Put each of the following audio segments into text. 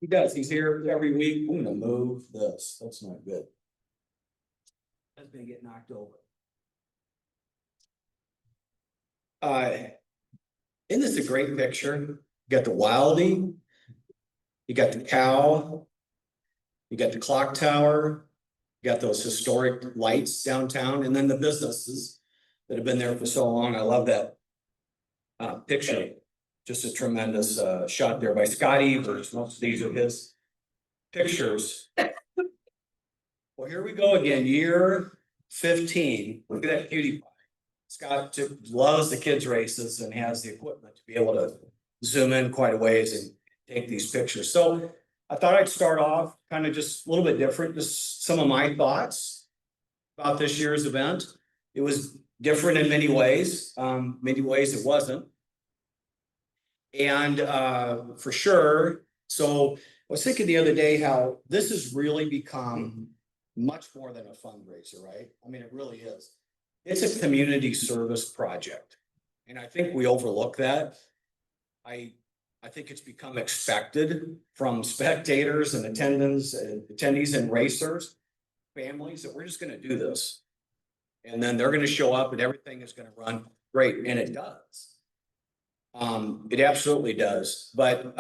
He does. He's here every week. I'm gonna move this. That's not good. That's gonna get knocked over. Isn't this a great picture? You got the wildie, you got the cow, you got the clock tower, you got those historic lights downtown, and then the businesses that have been there for so long. I love that picture. Just a tremendous shot there by Scott Evers. Most of these are his pictures. Well, here we go again, year 15. Look at that cutie pie. Scott loves the kids races and has the equipment to be able to zoom in quite a ways and take these pictures. So I thought I'd start off kind of just a little bit different, just some of my thoughts about this year's event. It was different in many ways it wasn't. And for sure, so I was thinking the other day how this has really become much more than a fundraiser, right? I mean, it really is. It's a community service project. And I think we overlook that. I think it's become expected from spectators and attendees and racers, families, that we're just gonna do this. And then they're gonna show up and everything is gonna run great, and it does. It absolutely does, but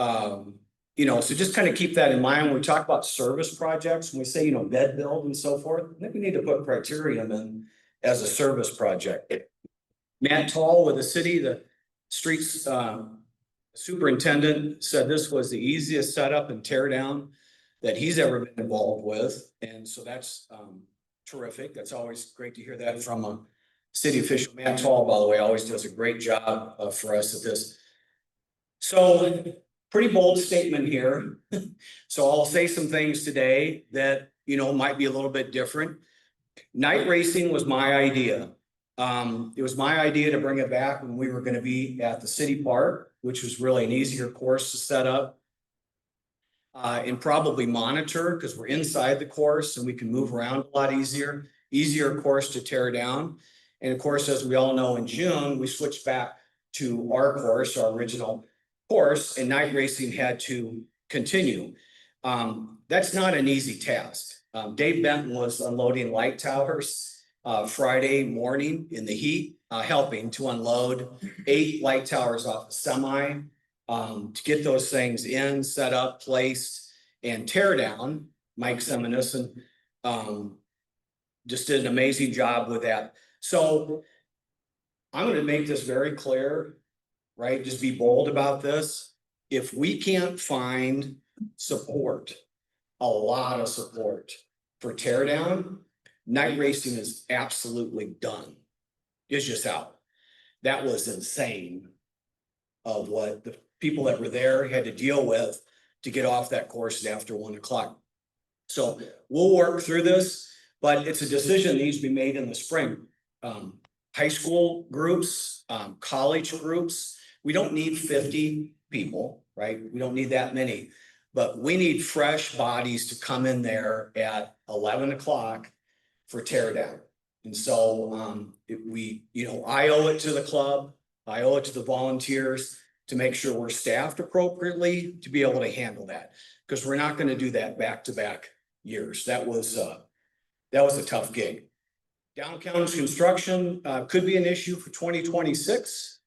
you know, so just kind of keep that in mind when we talk about service projects, when we say, you know, bed build and so forth. I think we need to put Criterium in as a service project. Matt Tall with the city, the streets superintendent, said this was the easiest setup and tear down that he's ever been involved with, and so that's terrific. That's always great to hear that from a city official. Matt Tall, by the way, always does a great job for us at this. So pretty bold statement here. So I'll say some things today that, you know, might be a little bit different. Night racing was my idea. It was my idea to bring it back when we were going to be at the city park, which was really an easier course to set up. And probably monitor, because we're inside the course and we can move around a lot easier course to tear down. And of course, as we all know, in June, we switched back to our course, our original course, and night racing had to continue. That's not an easy task. Dave Benton was unloading light towers Friday morning in the heat, helping to unload 8 light towers off a semi to get those things in, set up, placed, and tear down. Mike Seminison just did an amazing job with that. So I'm going to make this very clear, right? Just be bold about this. If we can't find support, a lot of support for teardown, night racing is absolutely done. It's just out. That was insane of what the people that were there had to deal with to get off that course after 1 o'clock. So we'll work through this, but it's a decision that needs to be made in the spring. High school groups, college groups, we don't need 50 people, right? We don't need that many, but we need fresh bodies to come in there at 11 o'clock for teardown. And so you know, I owe it to the club, I owe it to the volunteers to make sure we're staffed appropriately to be able to handle that, because we're not going to do that back-to-back years. That was a tough gig. Downtown construction could be an issue for 2026.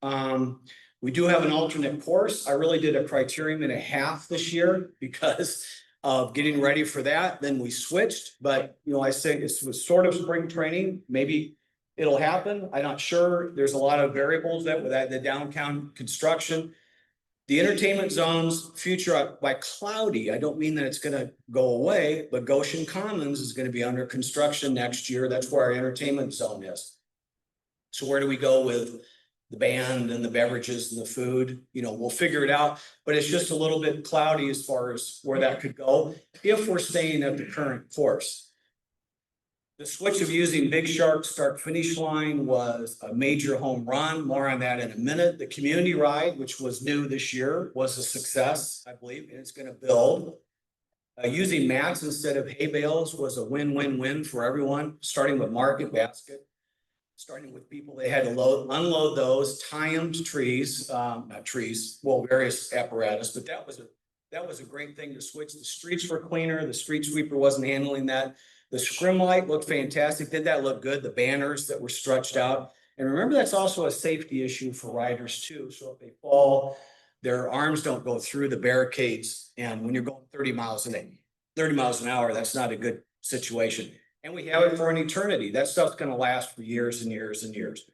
We do have an alternate course. I really did a criterium and a half this year because of getting ready for that. Then we switched, but you know, I say it was sort of spring training. Maybe it'll happen. I'm not sure. There's a lot of variables that with the downtown construction. The entertainment zones future by cloudy. I don't mean that it's going to go away, but Goshen Commons is going to be under construction next year. That's where our entertainment zone is. So where do we go with the band and the beverages and the food? You know, we'll figure it out, but it's just a little bit cloudy as far as where that could go if we're staying at the current course. The switch of using Big Shark start finish line was a major home run. More on that in a minute. The community ride, which was new this year, was a success, I believe, and it's going to build. Using mats instead of hay bales was a win-win-win for everyone, starting with Market Basket, starting with people they had to unload those, tie them to trees, not trees, well, various apparatus, but that was That was a great thing to switch. The streets were cleaner. The street sweeper wasn't handling that. The scrim light looked fantastic. Did that look good? The banners that were stretched out. And remember, that's also a safety issue for riders too. So if they fall, their arms don't go through the barricades. And when you're going 30 miles an hour, that's not a good situation. And we have it for an eternity. That stuff's going to last for years and years and years.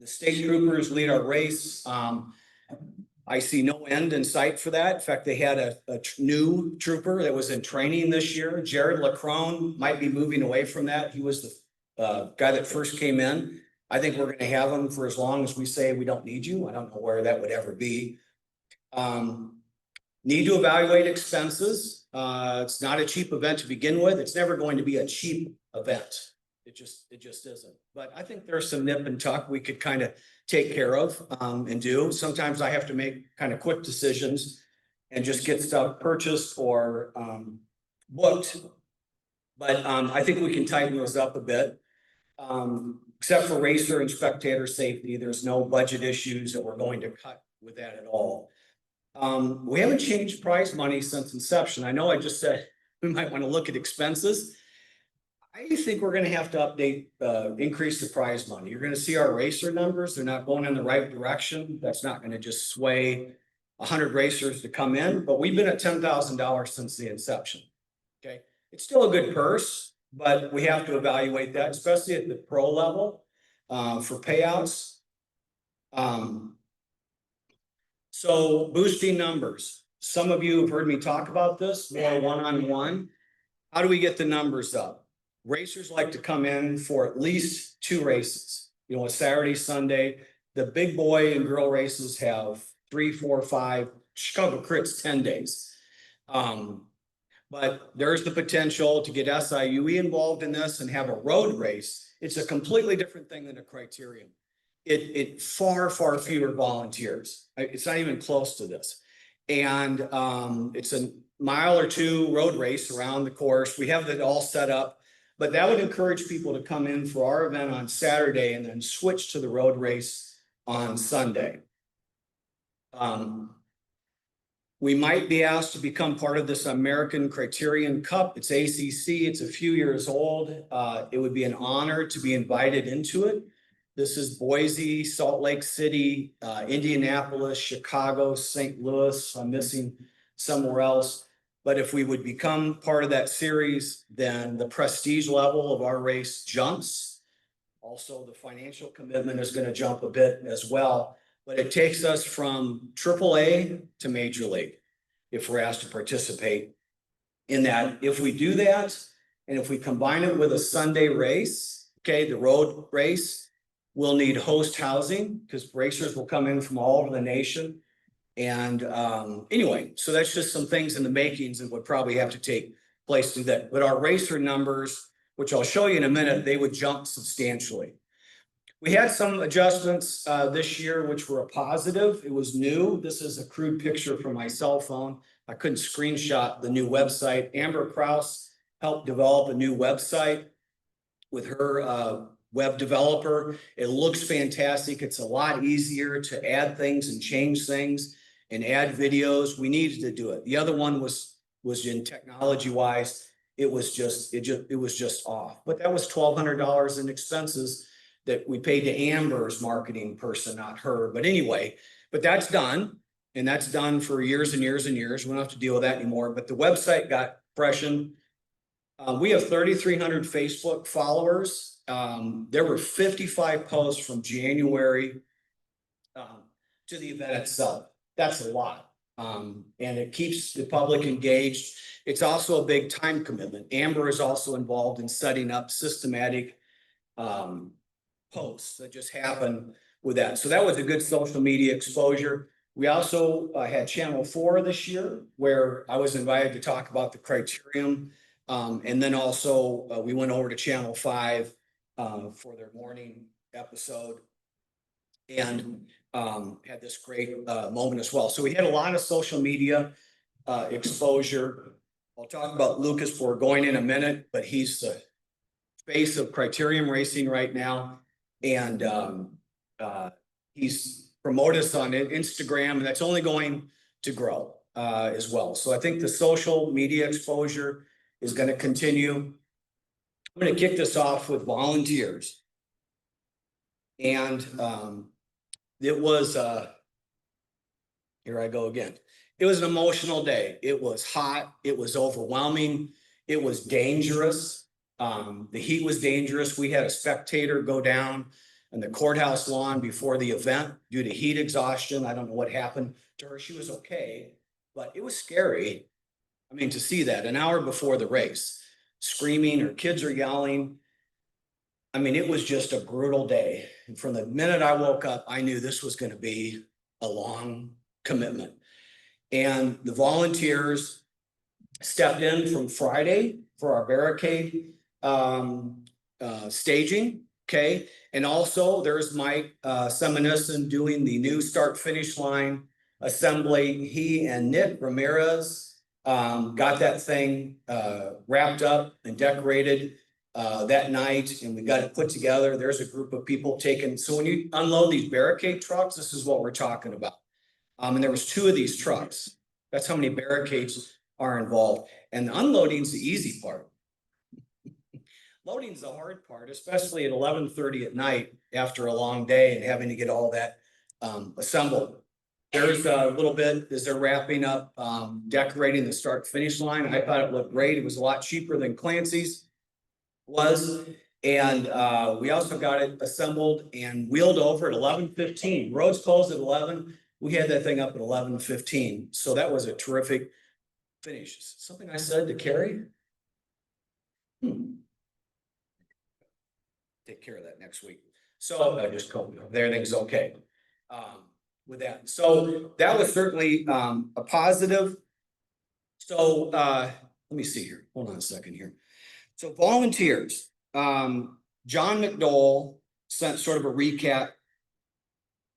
The state troopers lead our race. I see no end in sight for that. In fact, they had a new trooper that was in training this year. Jared Lacrone might be moving away from that. He was the guy that first came in. I think we're going to have him for as long as we say we don't need you. I don't know where that would ever be. Need to evaluate expenses. It's not a cheap event to begin with. It's never going to be a cheap event. It just isn't. But I think there's some nip and tuck we could kind of take care of and do. Sometimes I have to make kind of quick decisions and just get stuff purchased or booked. But I think we can tighten those up a bit. Except for racer and spectator safety, there's no budget issues that we're going to cut with that at all. We haven't changed prize money since inception. I know I just said we might want to look at expenses. I think we're going to have to update, increase the prize money. You're going to see our racer numbers. They're not going in the right direction. That's not going to just sway 100 racers to come in, but we've been at $10,000 since the inception. Okay. It's still a good purse, but we have to evaluate that, especially at the pro level, for payouts. So boosting numbers. Some of you have heard me talk about this more one-on-one. How do we get the numbers up? Racers like to come in for at least 2 races, you know, a Saturday, Sunday. The big boy and girl races have 3, 4, 5, Chicago Crits 10 days. But there's the potential to get SIUE involved in this and have a road race. It's a completely different thing than a Criterium. It far fewer volunteers. It's not even close to this. And it's a mile or 2 road race around the course. We have that all set up. But that would encourage people to come in for our event on Saturday and then switch to the road race on Sunday. We might be asked to become part of this American Criterium Cup. It's ACC. It's a few years old. It would be an honor to be invited into it. This is Boise, Salt Lake City, Indianapolis, Chicago, St. Louis. I'm missing somewhere else. But if we would become part of that series, then the prestige level of our race jumps. Also, the financial commitment is going to jump a bit as well. But it takes us from AAA to Major League if we're asked to participate in that. If we do that, and if we combine it with a Sunday race, okay, the road race, we'll need host housing because racers will come in from all over the nation. And anyway, so that's just some things in the makings that would probably have to take place to that. But our racer numbers, which I'll show you in a minute, they would jump substantially. We had some adjustments this year, which were a positive. It was new. This is a crude picture from my cell phone. I couldn't screenshot the new website. Amber Kraus helped develop a new website with her web developer. It looks fantastic. It's a lot easier to add things and change things and add videos. We needed to do it. The other one was in technology wise, it was just off. But that was $1,200 in expenses that we paid to Amber's marketing person, not her. But anyway, but that's done. And that's done for years and years and years. We don't have to deal with that anymore. But the website got freshened. We have 3,300 Facebook followers. There were 55 posts from January to the event itself. That's a lot. And it keeps the public engaged. It's also a big time commitment. Amber is also involved in setting up systematic posts that just happen with that. So that was a good social media exposure. We also had Channel 4 this year, where I was invited to talk about the Criterium. And then also we went over to Channel 5 for their morning episode and had this great moment as well. So we had a lot of social media exposure. I'll talk about Lucas before going in a minute, but he's the face of Criterium Racing right now. And he's promoted us on Instagram, and that's only going to grow as well. So I think the social media exposure is going to continue. I'm going to kick this off with volunteers. And it was, here I go again. It was an emotional day. It was hot. It was overwhelming. It was dangerous. The heat was dangerous. We had a spectator go down on the courthouse lawn before the event due to heat exhaustion. I don't know what happened to her. She was okay, but it was scary. I mean, to see that an hour before the race, screaming, her kids are yelling. I mean, it was just a brutal day. And from the minute I woke up, I knew this was going to be a long commitment. And the volunteers stepped in from Friday for our barricade staging. Okay. And also there's Mike Seminisson doing the new start finish line assembly. He and Nick Ramirez got that thing wrapped up and decorated that night, and we got it put together. There's a group of people taking, so when you unload these barricade trucks, this is what we're talking about. And there was 2 of these trucks. That's how many barricades are involved. And unloading's the easy part. Loading's the hard part, especially at 11:30 at night after a long day and having to get all that assembled. There's a little bit as they're wrapping up decorating the start finish line. I thought it looked great. It was a lot cheaper than Clancy's was. And we also got it assembled and wheeled over at 11:15. Roads closed at 11. We had that thing up at 11:15. So that was a terrific finish. Something I said to Carrie? Take care of that next week. So I just hope everything's okay with that. So that was certainly a positive. So let me see here. Hold on a second here. So volunteers, John McDowell sent sort of a recap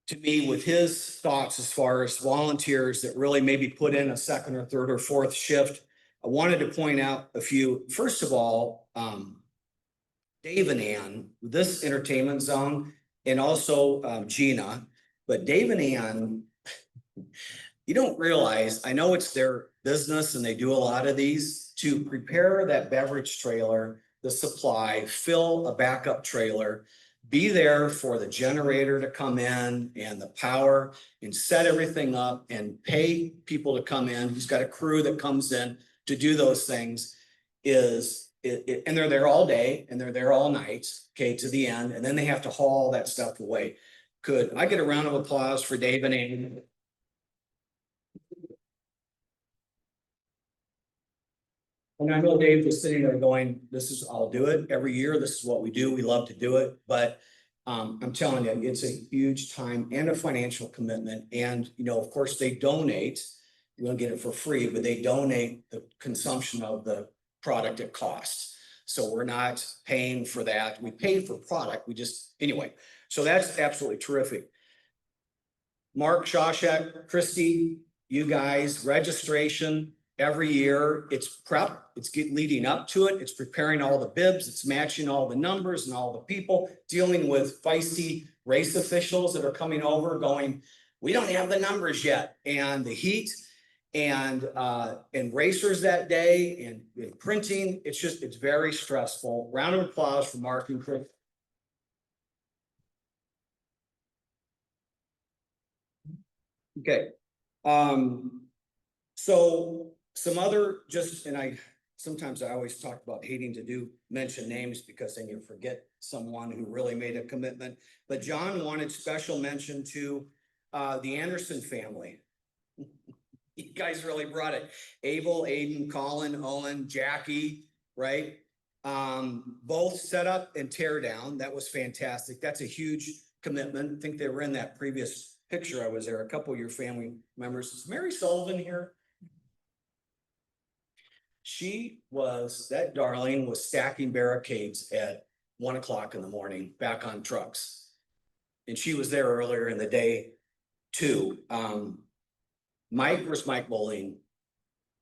to me with his thoughts as far as volunteers that really maybe put in a second or third or fourth shift. I wanted to point out a few. First of all, Dave and Ann, this entertainment zone, and also Gina, but Dave and Ann, you don't realize, I know it's their business and they do a lot of these, to prepare that beverage trailer, the supply, fill a backup trailer, be there for the generator to come in and the power and set everything up and pay people to come in. He's got a crew that comes in to do those things and they're there all day and they're there all night, okay, to the end, and then they have to haul that stuff away. Could I get a round of applause for Dave and Ann? And I know Dave was sitting there going, I'll do it every year. This is what we do. We love to do it. But I'm telling you, it's a huge time and a financial commitment. And, of course, they donate. You don't get it for free, but they donate the consumption of the product at cost. So we're not paying for that. We pay for product. Anyway, so that's absolutely terrific. Mark, Shawshak, Christy, you guys, registration every year. It's prep. It's leading up to it. It's preparing all the bibs. It's matching all the numbers and all the people, dealing with feisty race officials that are coming over going, we don't have the numbers yet. And the heat and racers that day and printing. It's very stressful. Round of applause for Mark and Chris. Okay. So some other sometimes I always talk about hating to mention names because then you forget someone who really made a commitment. But John wanted special mention to the Anderson family. You guys really brought it. Abel, Aiden, Colin, Owen, Jackie, right? Both set up and tear down. That was fantastic. That's a huge commitment. I think they were in that previous picture. I was there. A couple of your family members. Is Mary Sullivan here? That darling was stacking barricades at 1 o'clock in the morning back on trucks. And she was there earlier in the day too. Where's Mike Bowling?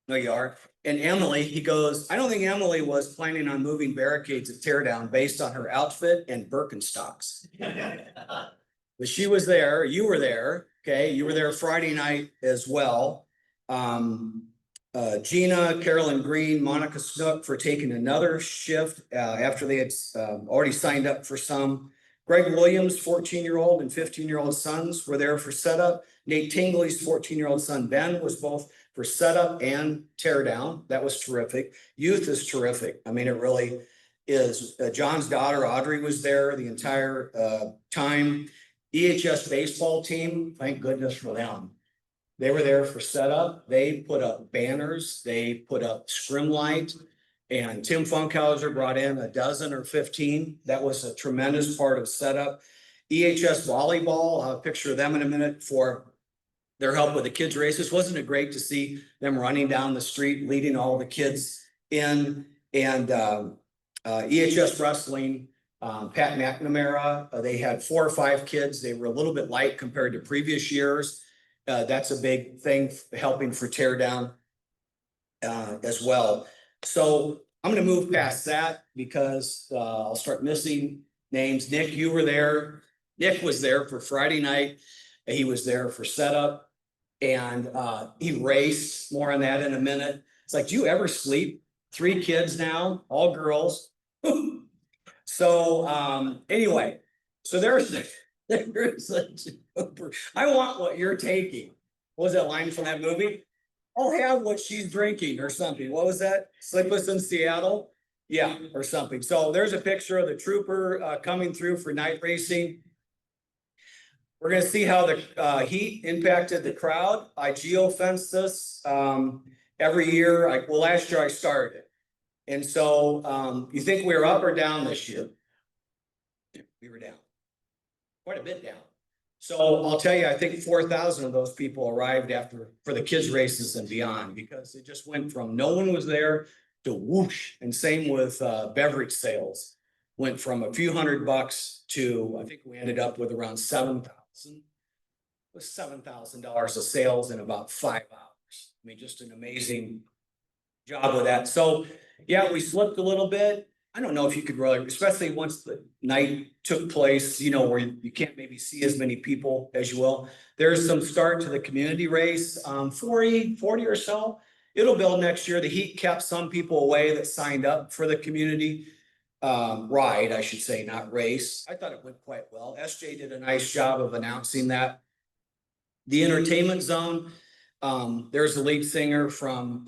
No, you are. And Emily, he goes, I don't think Emily was planning on moving barricades at teardown based on her outfit and Birkenstocks. But she was there. You were there. Okay. You were there Friday night as well. Gina, Carolyn Green, Monica Snook for taking another shift after they had already signed up for some. Greg Williams, 14-year-old and 15-year-old sons were there for setup. Nate Tingley's 14-year-old son, Ben, was both for setup and tear down. That was terrific. Youth is terrific. I mean, it really is. John's daughter, Audrey, was there the entire time. EHS baseball team, thank goodness for them. They were there for setup. They put up banners. They put up scrim light. And Tim Funkhauser brought in a dozen or 15. That was a tremendous part of setup. EHS volleyball, I'll have a picture of them in a minute for their help with the kids' races. Wasn't it great to see them running down the street, leading all the kids in? And EHS wrestling, Pat McNamara, they had 4 or 5 kids. They were a little bit light compared to previous years. That's a big thing helping for tear down as well. So I'm going to move past that because I'll start missing names. Nick, you were there. Nick was there for Friday night. He was there for setup and he raced. More on that in a minute. It's like, do you ever sleep? 3 kids now, all girls. So anyway, so there's I want what you're taking. What was that line from that movie? I'll have what she's drinking or something. What was that? Sleepless in Seattle? Yeah, or something. So there's a picture of the trooper coming through for night racing. We're going to see how the heat impacted the crowd. I geo-fenced this every year. Well, last year I started. And so you think we were up or down this year? We were down. Quite a bit down. So I'll tell you, I think 4,000 of those people arrived for the kids races and beyond, because it just went from no one was there to whoosh. And same with beverage sales, went from a few $100 to, I think we ended up with around 7,000. It was $7,000 of sales in about 5 hours. I mean, just an amazing job with that. So yeah, we slipped a little bit. I don't know if you could really, especially once the night took place, you know, where you can't maybe see as many people as you will. There's some start to the community race, 40 or so. It'll build next year. The heat kept some people away that signed up for the community ride, I should say, not race. I thought it went quite well. SJ did a nice job of announcing that. The entertainment zone, there's the lead singer from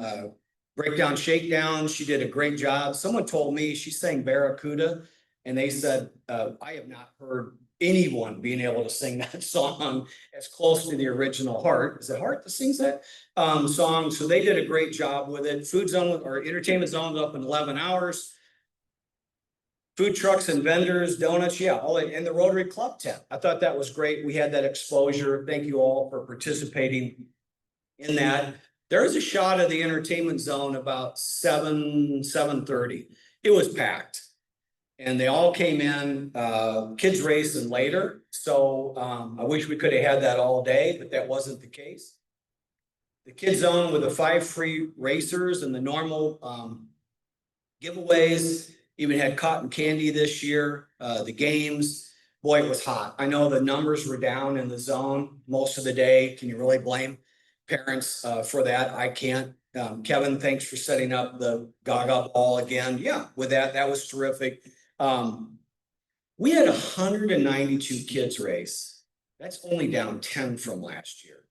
Breakdown Shakedown. She did a great job. Someone told me she sang Barracuda, and they said, I have not heard anyone being able to sing that song as close to the original Heart. Is it Heart that sings that song? So they did a great job with it. Food zone or entertainment zone up in 11 hours. Food trucks and vendors, donuts, yeah, all that, and the Rotary Club tent. I thought that was great. We had that exposure. Thank you all for participating in that. There is a shot of the entertainment zone about 7:30. It was packed. And they all came in, kids racing later. So I wish we could have had that all day, but that wasn't the case. The kids zone with the 5 free racers and the normal giveaways. Even had cotton candy this year. The games, boy, it was hot. I know the numbers were down in the zone most of the day. Can you really blame parents for that? I can't. Kevin, thanks for setting up the Gaga ball again. Yeah, with that was terrific. We had 192 kids race. That's only down 10 from last year.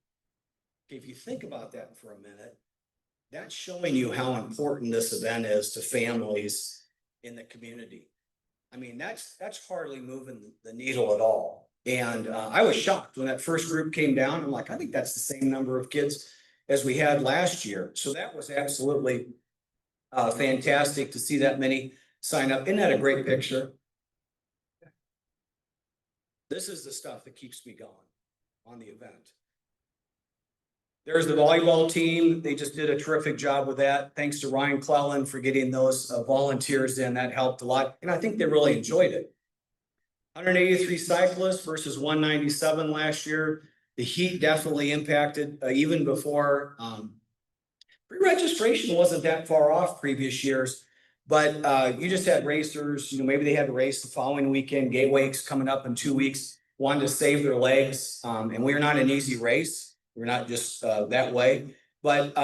Okay, if you think about that for a minute, that's showing you how important this event is to families in the community. I mean, that's hardly moving the needle at all. And I was shocked when that first group came down. I'm like, I think that's the same number of kids as we had last year. So that was absolutely fantastic to see that many sign up. Isn't that a great picture? This is the stuff that keeps me going on the event. There's the volleyball team. They just did a terrific job with that. Thanks to Ryan Clellan for getting those volunteers in. That helped a lot. And I think they really enjoyed it. 183 cyclists versus 197 last year. The heat definitely impacted even before. Pre-registration wasn't that far off previous years, but you just had racers, you know, maybe they had to race the following weekend. Gateway's coming up in 2 weeks, wanted to save their legs. And we're not an easy race. We're not just that way. But,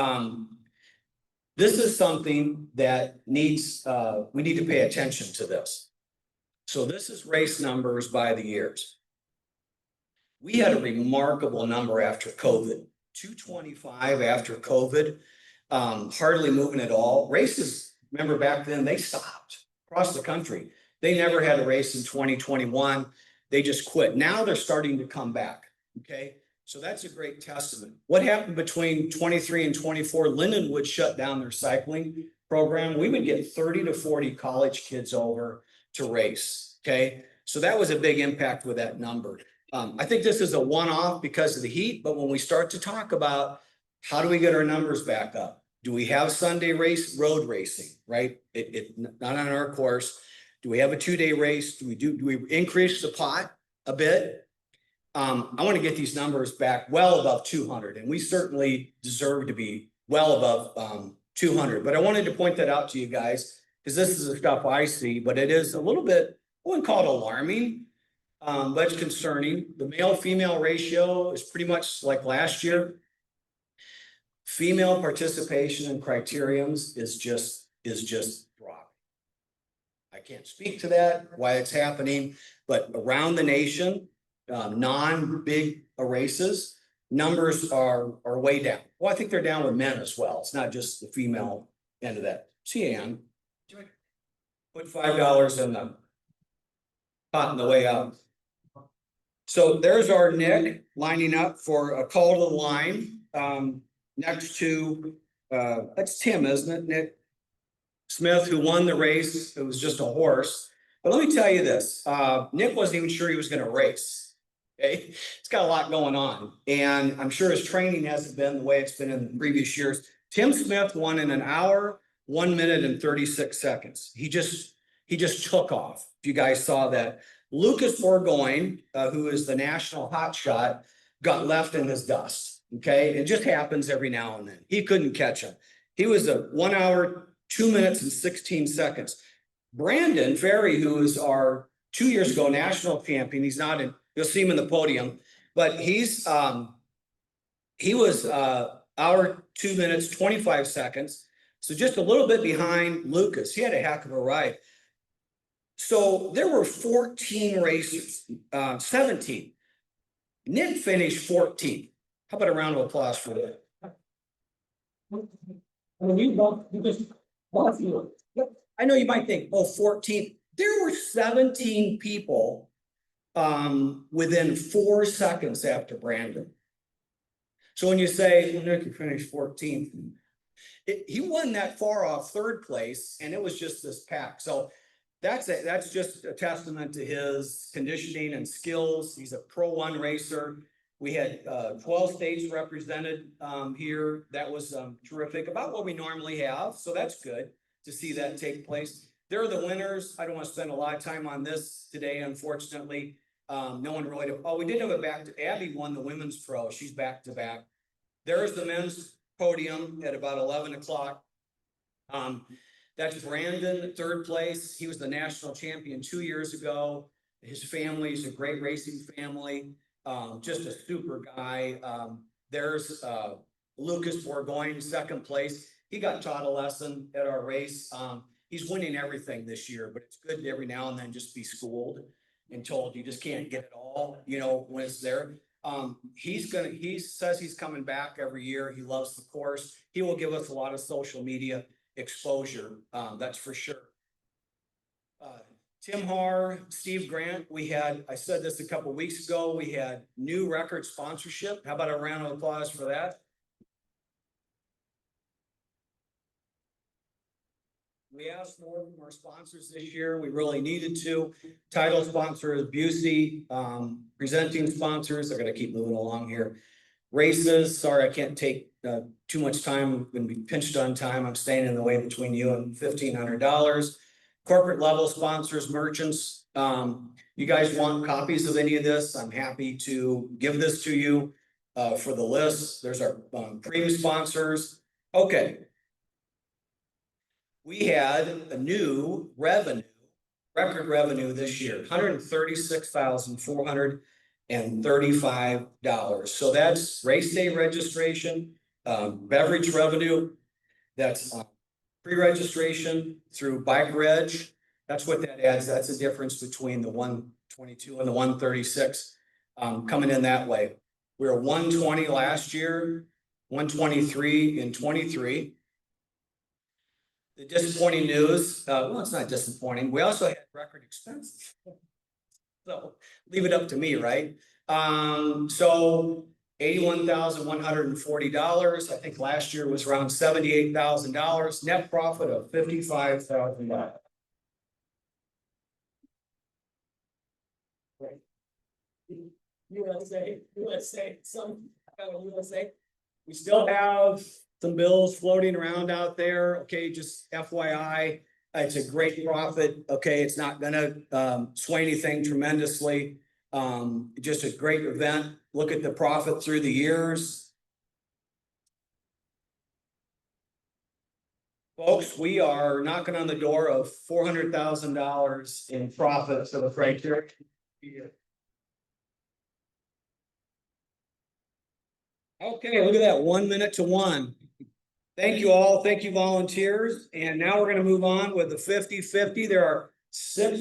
this is something that needs, we need to pay attention to this. So this is race numbers by the years. We had a remarkable number after COVID, 225 after COVID, hardly moving at all. Races, remember back then, they stopped across the country. They never had a race in 2021. They just quit. Now they're starting to come back, okay? So that's a great testament. What happened between 23 and 24? Lindenwood shut down their cycling program. We would get 30 to 40 college kids over to race, okay? So that was a big impact with that number. I think this is a one-off because of the heat, but when we start to talk about how do we get our numbers back up? Do we have Sunday road racing, right? Not on our course. Do we have a 2-day race? Do we increase the pot a bit? I want to get these numbers back well above 200, and we certainly deserve to be well above 200. But I wanted to point that out to you guys because this is the stuff I see, but it is a little bit, I wouldn't call it alarming, but it's concerning. The male-female ratio is pretty much like last year. Female participation in criteriums is just dropping. I can't speak to that, why it's happening, but around the nation, non-big races, numbers are way down. Well, I think they're down with men as well. It's not just the female end of that. See, Ann, put $5 in the pot on the way out. So there's our Nick lining up for a call to the line. Next to, that's Tim, isn't it? Nick Smith, who won the race. It was just a horse. But let me tell you this, Nick wasn't even sure he was going to race. Okay, it's got a lot going on, and I'm sure his training hasn't been the way it's been in previous years. Tim Smith won in 1 hour, 1 minute and 36 seconds. He just took off. If you guys saw that, Lucas Burgoyne, who is the national hotshot, got left in his dust. Okay, it just happens every now and then. He couldn't catch him. He was a 1 hour, 2 minutes and 16 seconds. Brandon Ferry, who is our 2 years ago national champion, he's not in. You'll see him in the podium, but he was hour, 2 minutes, 25 seconds. So just a little bit behind Lucas. He had a heck of a ride. So there were 14 racers, 17. Nick finished 14th. How about a round of applause for that? I know you might think, oh, 14. There were 17 people within 4 seconds after Brandon. So when you say, well, Nick finished 14th, he wasn't that far off third place, and it was just this pack. So that's just a testament to his conditioning and skills. He's a Pro 1 racer. We had 12 states represented here. That was terrific, about what we normally have. So that's good to see that take place. They're the winners. I don't want to spend a lot of time on this today, unfortunately. No one really, we did have a Abby won the women's pro. She's back to back. There's the men's podium at about 11 o'clock. That's Brandon, third place. He was the national champion 2 years ago. His family's a great racing family. Just a super guy. There's Lucas Burgoyne, second place. He got taught a lesson at our race. He's winning everything this year, but it's good to every now and then just be schooled and told you just can't get it all, you know, when it's there. He says he's coming back every year. He loves the course. He will give us a lot of social media exposure. That's for sure. Tim Haar, Steve Grant, I said this a couple of weeks ago, we had new record sponsorship. How about a round of applause for that? We asked more from our sponsors this year. We really needed to. Title sponsor is Busey. Presenting sponsors, they're going to keep moving along here. Races, sorry, I can't take too much time. I'm going to be pinched on time. I'm staying in the way between you and $1,500. Corporate level sponsors, merchants. You guys want copies of any of this? I'm happy to give this to you for the list. There's our cream sponsors. Okay. We had a new record revenue this year, $136,435. So that's race day registration, beverage revenue. That's pre-registration through bike reg. That's what that adds. That's the difference between the 122 and the 136 coming in that way. We were 120 last year, 123 in 23. The disappointing news, well, it's not disappointing. We also had record expenses. So leave it up to me, right? So $81,140. I think last year was around $78,000. Net profit of $55,000. Right. USA, USA. We still have some bills floating around out there. Okay, just FYI, it's a great profit. Okay, it's not gonna sway anything tremendously. Just a great event. Look at the profit through the years. Folks, we are knocking on the door of $400,000 in profit for the Criterium. Okay, look at that, 1 minute to one. Thank you all. Thank you, volunteers. And now we're going to move on with the 50-50. There are 6